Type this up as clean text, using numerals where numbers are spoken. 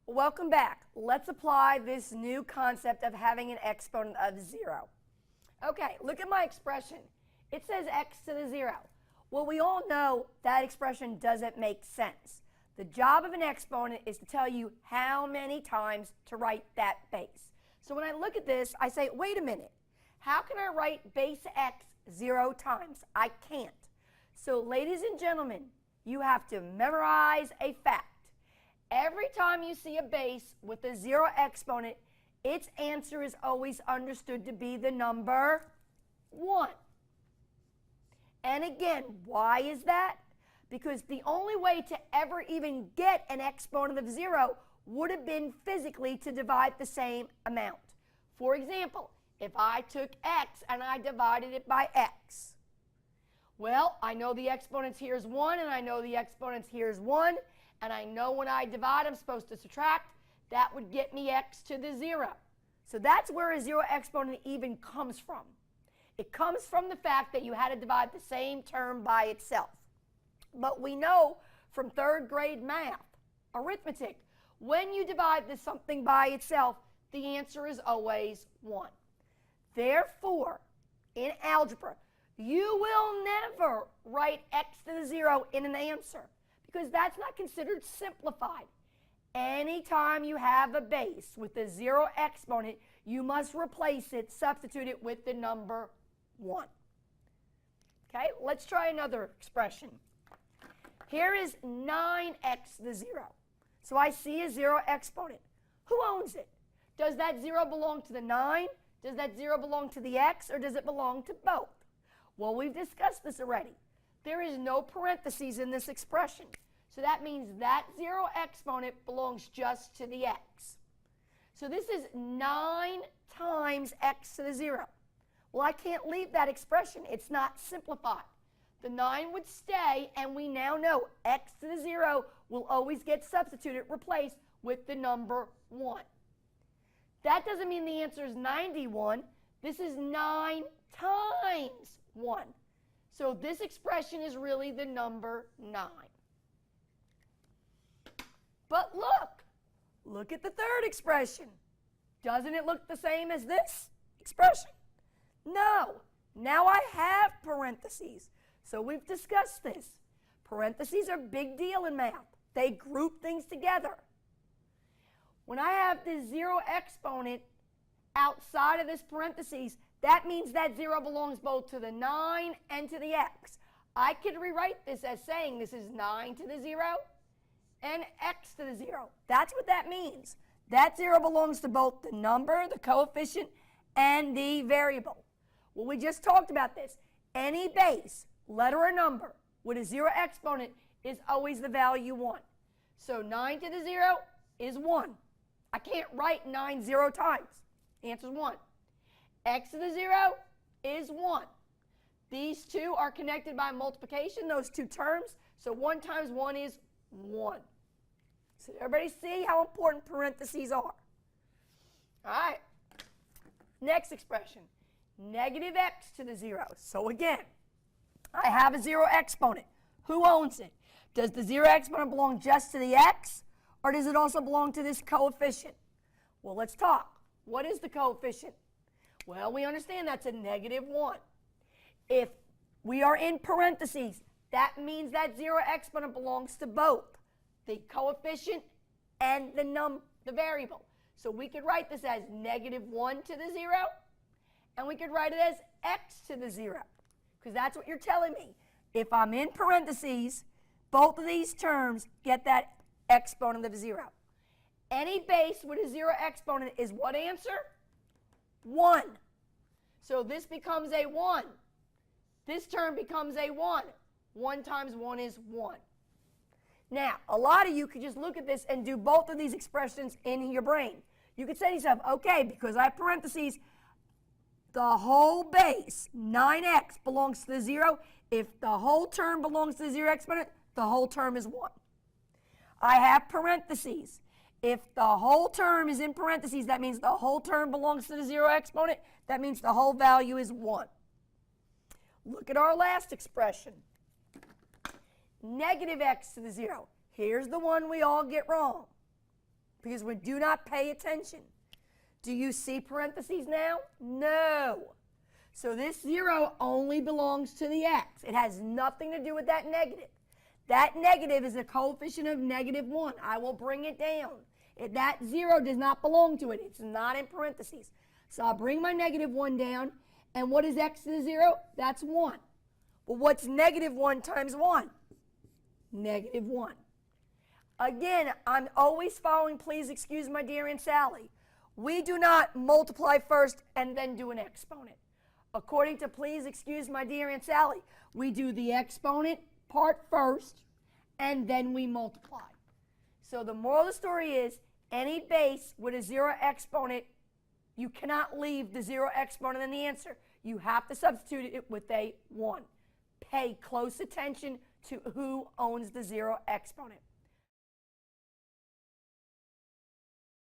Welcome back. Let's apply this new concept of having an exponent of 0. Okay, look at my expression. It says x to the 0. Well, we all know that expression doesn't make sense. The job of an exponent is to tell you how many times to write that base. So when I look at this, I say, wait a minute. How can I write base x 0 times? I can't. So ladies and gentlemen, you have to memorize a fact. Every time you see a base with a 0 exponent, its answer is always understood to be the number 1. And again, why is that? Because the only way to ever even get an exponent of 0 would have been physically to divide the same amount. For example, if I took x and I divided it by x, well, I know the exponents here is 1, and I know the exponents here is 1, and I know when I divide, I'm supposed to subtract. That would get me x to the 0. So that's where a 0 exponent even comes from. It comes from the fact that you had to divide the same term by itself. But we know from 3rd grade math, arithmetic, when you divide something by itself, the answer is always 1. Therefore, in algebra, you will never write x to the 0 in an answer, because that's not considered simplified. Anytime you have a base with a 0 exponent, you must replace it, substitute it with the number 1. Okay, let's try another expression. Here is 9x to the 0. So I see a 0 exponent. Who owns it? Does that 0 belong to the 9? Does that 0 belong to the x, or does it belong to both? Well, we've discussed this already. There is no parentheses in this expression. So that means that 0 exponent belongs just to the x. So this is 9 times x to the 0. Well, I can't leave that expression. It's not simplified. The 9 would stay, and we now know x to the 0 will always get substituted, replaced with the number 1. That doesn't mean the answer is 91. This is 9 times 1. So this expression is really the number 9. But look at the 3rd expression. Doesn't it look the same as this expression? No. Now I have parentheses. So we've discussed this. Parentheses are a big deal in math. They group things together. When I have this 0 exponent outside of this parentheses, that means that 0 belongs both to the 9 and to the x. I could rewrite this as saying this is 9 to the 0 and x to the 0. That's what that means. That 0 belongs to both the number, the coefficient, and the variable. Well, we just talked about this. Any base, letter or number, with a 0 exponent is always the value 1. So 9 to the 0 is 1. I can't write 9 0 times. The answer is 1. X to the 0 is 1. These two are connected by multiplication, those two terms. So 1 times 1 is 1. So everybody see how important parentheses are. All right. Next expression. Negative x to the 0. So again, I have a 0 exponent. Who owns it? Does the 0 exponent belong just to the x, or does it also belong to this coefficient? Well, let's talk. What is the coefficient? Well, we understand that's a negative 1. If we are in parentheses, that means that 0 exponent belongs to both the coefficient and the variable. So we could write this as negative 1 to the 0, and we could write it as x to the 0, because that's what you're telling me. If I'm in parentheses, both of these terms get that exponent of 0. Any base with a 0 exponent is what answer? 1. So this becomes a 1. This term becomes a 1. 1 times 1 is 1. Now, a lot of you could just look at this and do both of these expressions in your brain. You could say to yourself, okay, because I have parentheses, the whole base, 9x, belongs to the 0. If the whole term belongs to the 0 exponent, the whole term is 1. I have parentheses. If the whole term is in parentheses, that means the whole term belongs to the 0 exponent. That means the whole value is 1. Look at our last expression. Negative x to the 0. Here's the one we all get wrong because we do not pay attention. Do you see parentheses now? No. So this 0 only belongs to the x. It has nothing to do with that negative. That negative is a coefficient of -1. I will bring it down. That 0 does not belong to it. It's not in parentheses. So I'll bring my -1 down. And what is x to the 0? That's 1. Well, what's -1 times 1? -1. Again, I'm always following, please excuse my dear Aunt Sally. We do not multiply first and then do an exponent. According to please excuse my dear Aunt Sally, we do the exponent part first and then we multiply. So the moral of the story is any base with a 0 exponent, you cannot leave the 0 exponent in the answer. You have to substitute it with a 1. Pay close attention to who owns the 0 exponent.